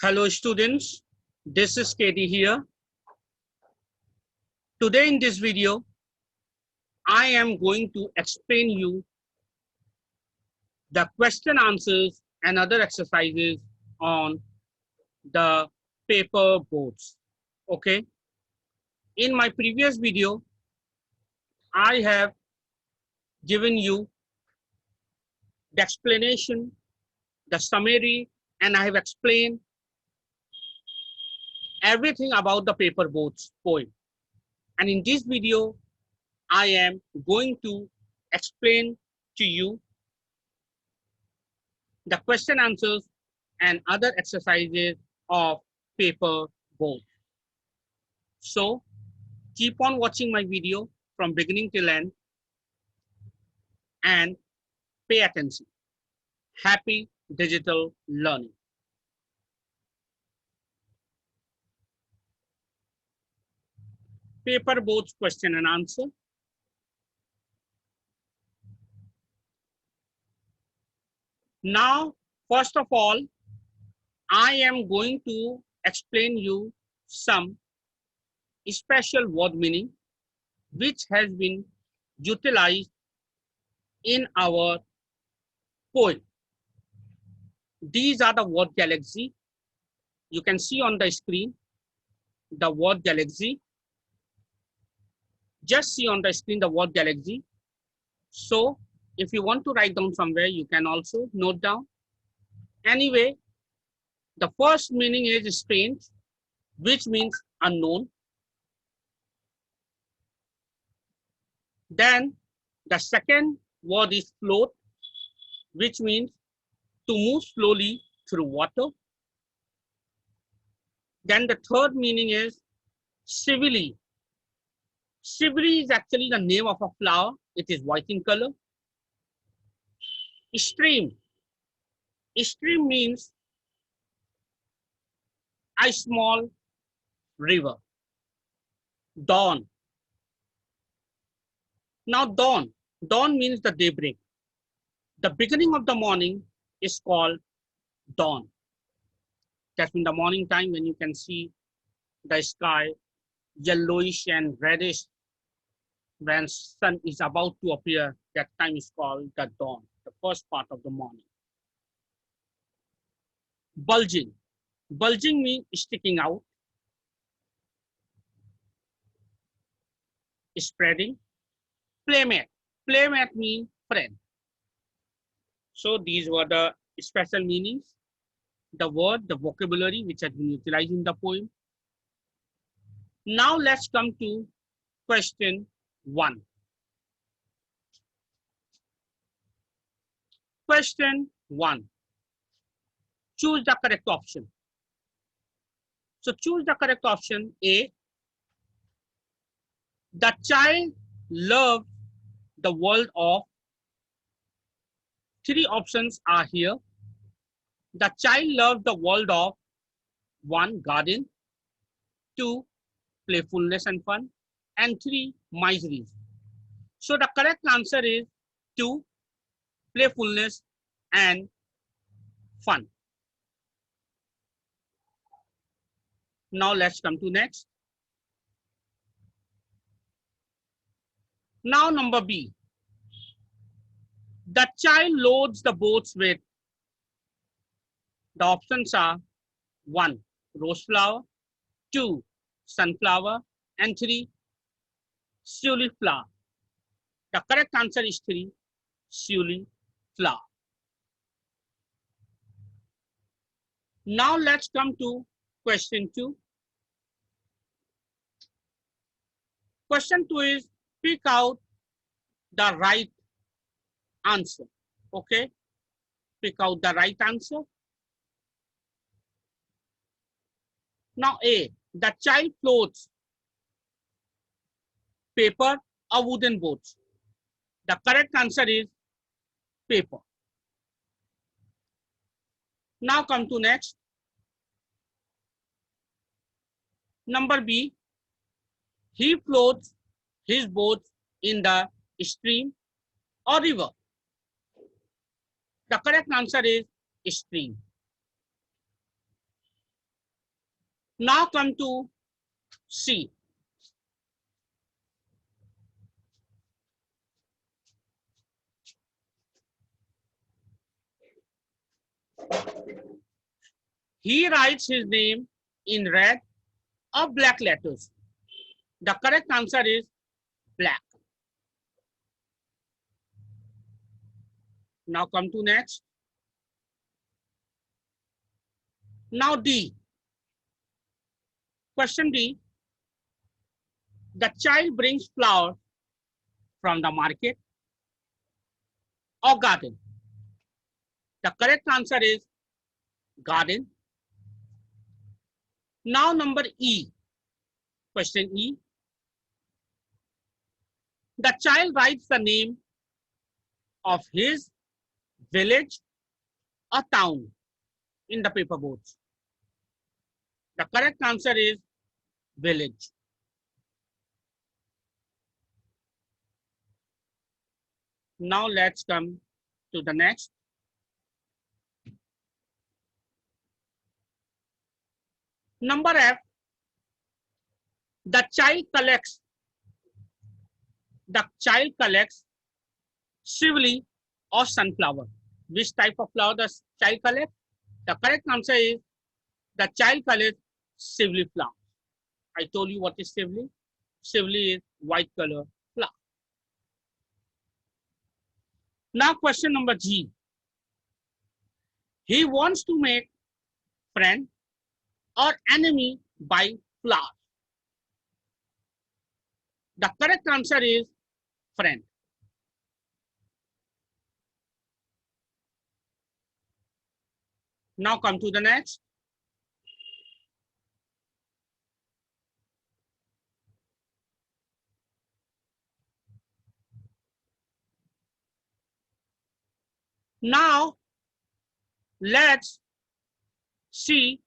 Hello students, this is Katie here. Today in this video, I am going to explain you the question answers and other exercises on the paper boards. Okay. In my previous video, I have given you the explanation, the summary, and I have explained everything about the paper boards poem. And in this video, I am going to explain to you the question answers and other exercises of paper board. So keep on watching my video from beginning till end and pay attention. Happy digital learning. Paper boards question and answer. Now, first of all, I am going to explain you some special word meaning which has been utilized in our poem. These are the word galaxy. You can see on the screen the word galaxy. Just see on the screen the word galaxy. So if you want to write down somewhere, you can also note down. Anyway, the first meaning is strange, which means unknown. Then the second word is float, which means to move slowly through water. Then the third meaning is civilly. Civilly is actually the name of a flower. It is white in color. Stream. Stream means a small river. Dawn. Now dawn. Dawn means the daybreak. The beginning of the morning is called dawn. That's in the morning time when you can see the sky yellowish and reddish. When sun is about to appear, that time is called the dawn, the first part of the morning. Bulging. Bulging means sticking out. Spreading. Playmate. Playmate means friend. So these were the special meanings. The word, the vocabulary which has been utilized in the poem. Now let's come to question 1. Question 1. Choose the correct option. So choose the correct option. A. The child loved the world of. 3 options are here. The child loved the world of 1. Garden, 2. Playfulness and fun, and 3. Miseries. So the correct answer is 2. Playfulness and fun. Now let's come to next. Now number B. The child loads the boats with. The options are 1. Rose flower, 2. Sunflower, and 3. Cauliflower. The correct answer is 3. Cauliflower. Now let's come to question 2. Question 2 is pick out the right answer. Okay, pick out the right answer. Now A, the child floats paper or wooden boats. The correct answer is paper. Now come to next. Number B, he floats his boat in the stream or river. The correct answer is stream. Now come to C. He writes his name in red or black letters. The correct answer is black. Now come to next. Now D. Question D. The child brings flower from the market or garden. The correct answer is garden. Now number E. Question E. The child writes the name of his village or town in the paper boards. The correct answer is village. Now let's come to the next. Number F. The child collects sivli or sunflower. Which type of flower does child collect? The correct answer is the child collects sivli flower. I told you what is sivli. Sivli is white color flower. Now question number G. He wants to make friend or enemy by flower. The correct answer is friend. Now come to the next. Now let's see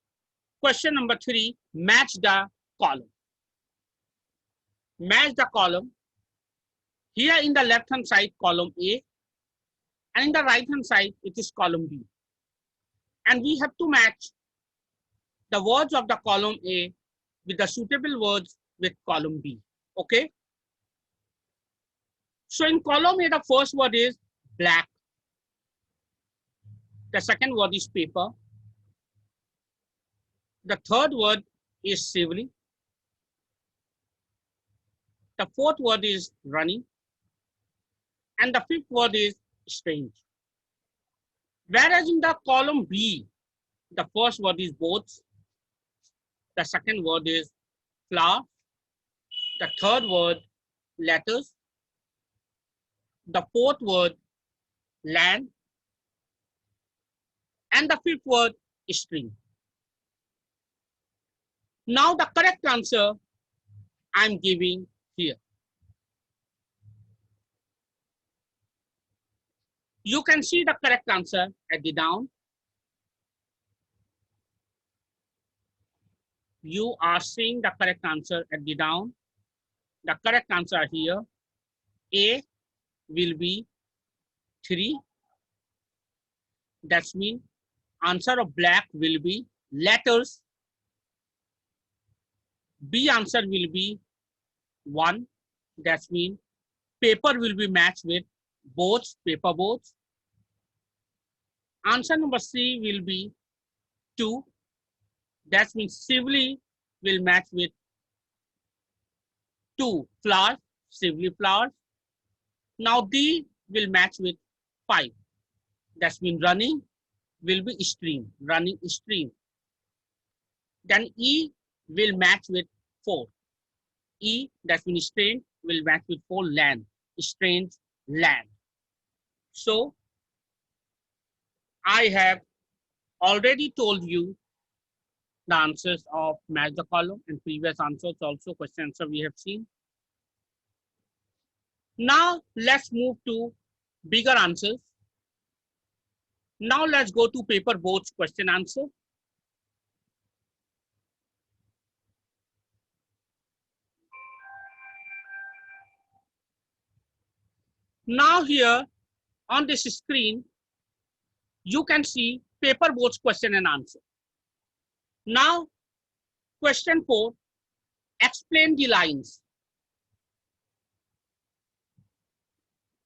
question number 3, match the column. Match the column. Here in the left hand side, column A, and in the right hand side, it is column B. And we have to match the words of the column A with the suitable words with column B. Okay? So in column A, the first word is black. The second word is paper. The third word is sivli. The fourth word is running. And the fifth word is strange. Whereas in the column B, the first word is boats. The second word is flower. The third word, letters. The fourth word, land. And the fifth word, string. Now the correct answer I'm giving here. You can see the correct answer at the down. You are seeing the correct answer at the down. The correct answer here, A will be 3. That means answer of black will be letters. B answer will be 1. That means paper will be matched with boats, paper boats. Answer number C will be 2. That means sivli will match with 2 flowers, sivli flowers. Now D will match with 5. That means running will be stream, running stream. Then E will match with 4. E, that means strange, will match with 4, land, strange, land. So I have already told you the answers of match the column and previous answers also, question answer we have seen. Now let's move to bigger answers. Now let's go to paper boards question answer. Now here on this screen, you can see paper boards question and answer. Now Question 4, explain the lines.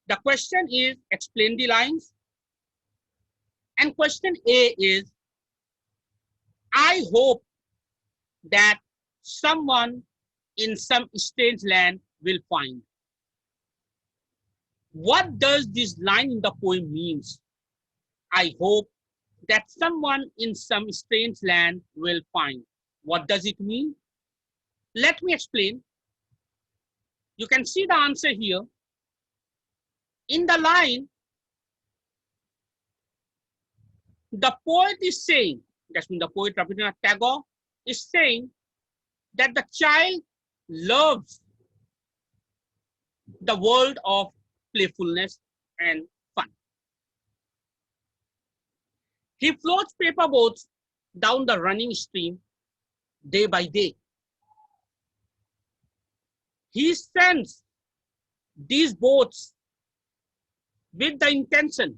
The question is explain the lines. And question A is, I hope that someone in some strange land will find. What does this line in the poem means? I hope that someone in some strange land will find. What does it mean? Let me explain. You can see the answer here. In the line, the poet is saying, that's mean the poet Rabindranath Tagore is saying that the child loves the world of playfulness and fun. He floats paper boats down the running stream day by day. He sends these boats with the intention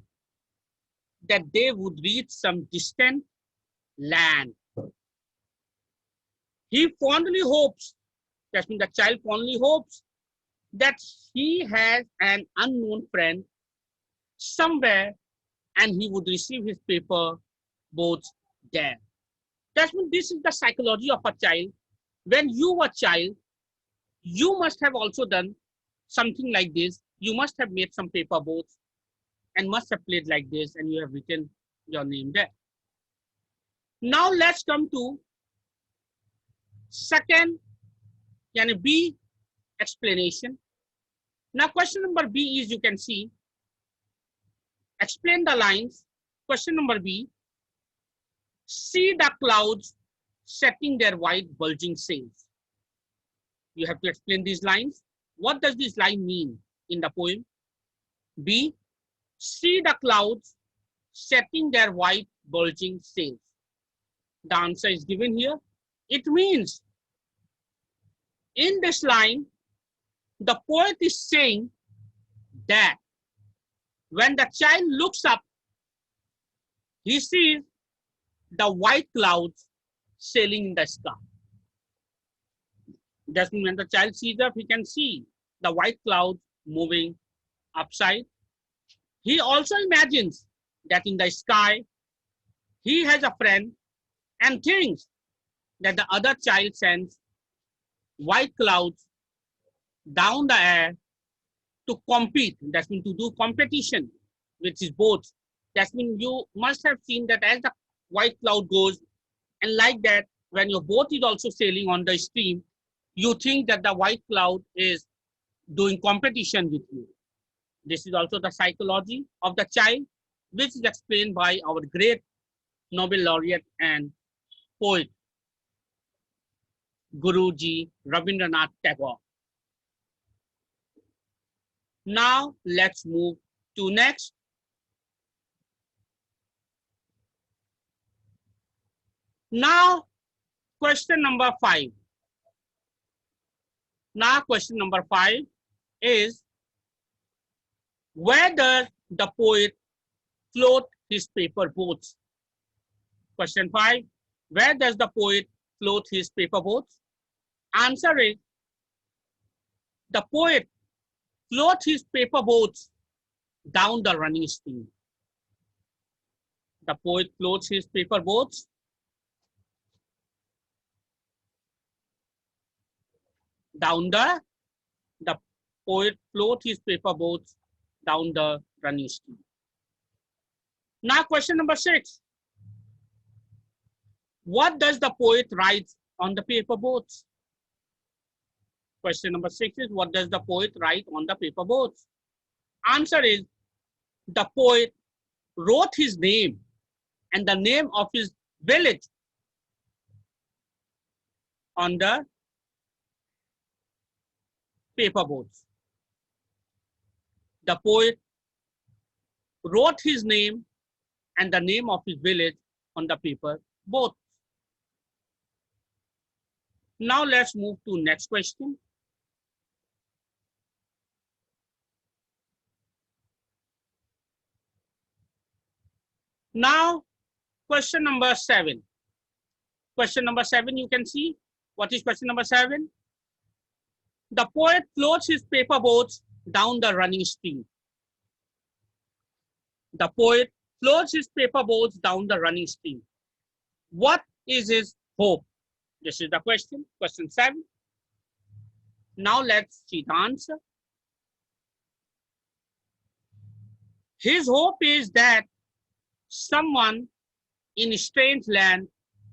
that they would reach some distant land. He fondly hopes, that means the child fondly hopes, that he has an unknown friend somewhere and he would receive his paper boats there. That means this is the psychology of a child. When you were a child, you must have also done something like this. You must have made some paper boats and must have played like this, and you have written your name there. Now let's come to second, yani B, explanation. Now question number B is, you can see, explain the lines. Question number B, see the clouds setting their white bulging sails. You have to explain these lines. What does this line mean in the poem? B, see the clouds setting their white bulging sails. The answer is given here. It means in this line, the poet is saying that when the child looks up, he sees the white clouds sailing in the sky. Just when the child sees up, he can see the white clouds moving upside. He also imagines that in the sky, he has a friend and thinks that the other child sends white clouds down the air to compete. That means to do competition, which is boats. That means you must have seen that as the white cloud goes, and like that, when your boat is also sailing on the stream, you think that the white cloud is doing competition with you. This is also the psychology of the child, which is explained by our great Nobel laureate and poet, Guruji Rabindranath Tagore. Now let's move to next. Now question number 5. Now question number 5 is, where does the poet float his paper boats? Question 5, where does the poet float his paper boats? Answer is, the poet floats his paper boats down the running stream. The poet floats his paper boats down the poet floats his paper boats down the running stream. Now question number 6. What does the poet write on the paper boats? Question number 6 is, what does the poet write on the paper boats? Answer is, the poet wrote his name and the name of his village on the paper boats. The poet wrote his name and the name of his village on the paper boats. Now let's move to next question. Now question number 7. Question number 7, you can see, What is question number 7? The poet floats his paper boats down the running stream. The poet floats his paper boats down the running stream. What is his hope? This is the question, question 7. Now let's see the answer. His hope is that someone in a strange land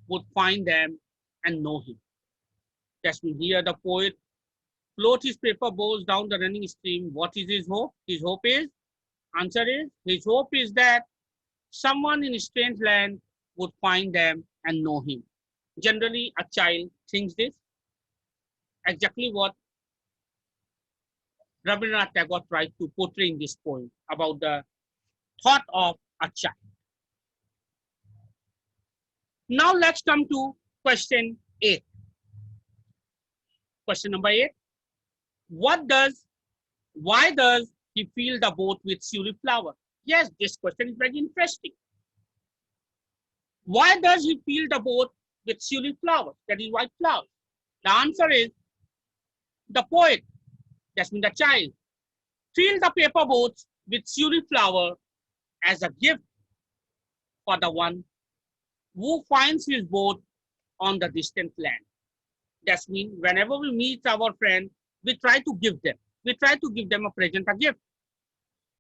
would find them and know him. That's mean here the poet floats his paper boats down the running stream. What is his hope? His hope is, answer is, his hope is that someone in a strange land would find them and know him. Generally, a child thinks this. Exactly what Rabindranath Tagore tried to portray in this poem about the thought of a child. Now let's come to question 8. Question number 8. Why does he fill the boat with tulip flower? Yes, this question is very interesting. Why does he fill the boat with tulip flowers? That is white flowers. The answer is the poet, that's mean the child, fill the paper boats with tulip flower as a gift for the one who finds his boat on the distant land. That means whenever we meet our friend, we try to give them. We try to give them a present, a gift.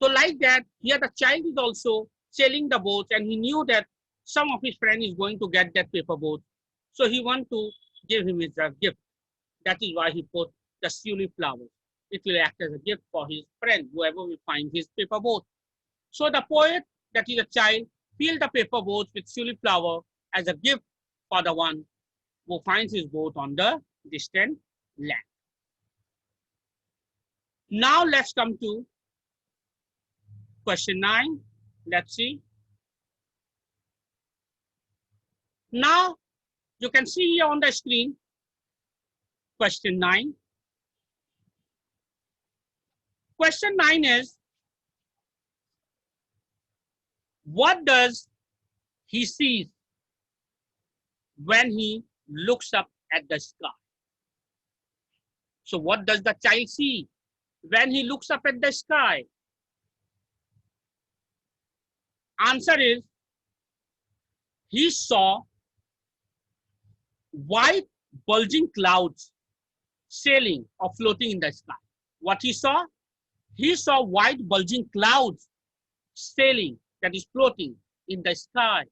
So like that, here the child is also sailing the boat and he knew that some of his friend is going to get that paper boat. So he want to give him his gift. That is why he put the tulip flowers. It will act as a gift for his friend, whoever will find his paper boat. So the poet, that is a child, fill the paper boat with tulip flower as a gift for the one who finds his boat on the distant land. Now let's come to question 9. Let's see. Now you can see here on the screen question 9. Question 9 is, what does he see when he looks up at the sky? So what does the child see when he looks up at the sky? Answer is, he saw white bulging clouds sailing or floating in the sky. What he saw? He saw white bulging clouds sailing, that is floating in the sky.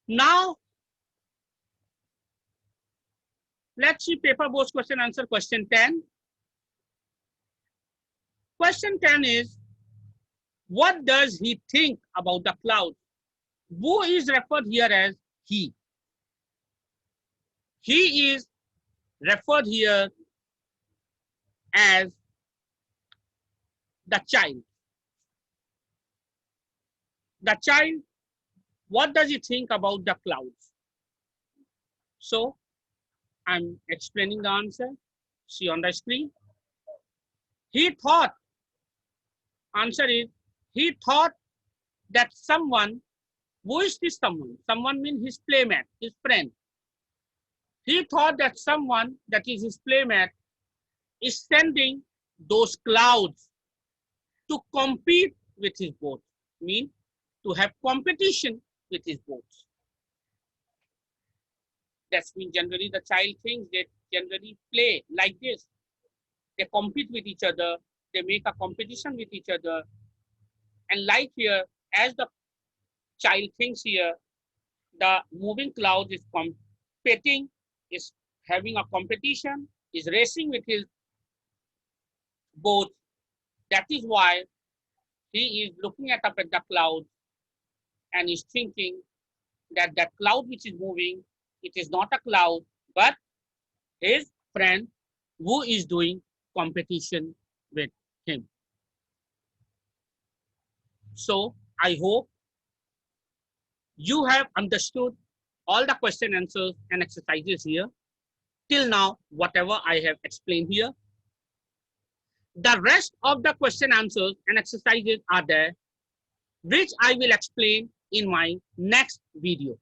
Now, let's see paper boats question answer question 10. Question 10 is, what does he think about the clouds? Who is referred here as he? He is referred here as the child. The child, what does he think about the clouds? So, I'm explaining the answer. See on the screen. He thought, answer is, he thought that someone, who is this someone? Someone means his playmate, his friend. He thought that someone, that is his playmate, is sending those clouds to compete with his boat, mean to have competition with his boats. That's mean generally the child thinks they generally play like this. They compete with each other, they make a competition with each other. And like here, as the child thinks here, the moving cloud is competing, is having a competition, is racing with his boat. That is why he is looking up at the cloud and is thinking that that cloud which is moving, it is not a cloud, but his friend who is doing competition with him. So I hope you have understood all the question answers and exercises here. Till now, whatever I have explained here. The rest of the question answers and exercises are there, which I will explain in my next video.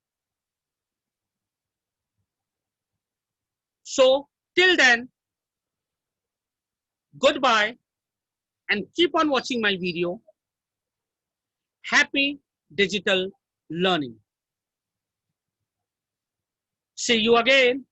So till then, goodbye and keep on watching my video. Happy digital learning. See you again.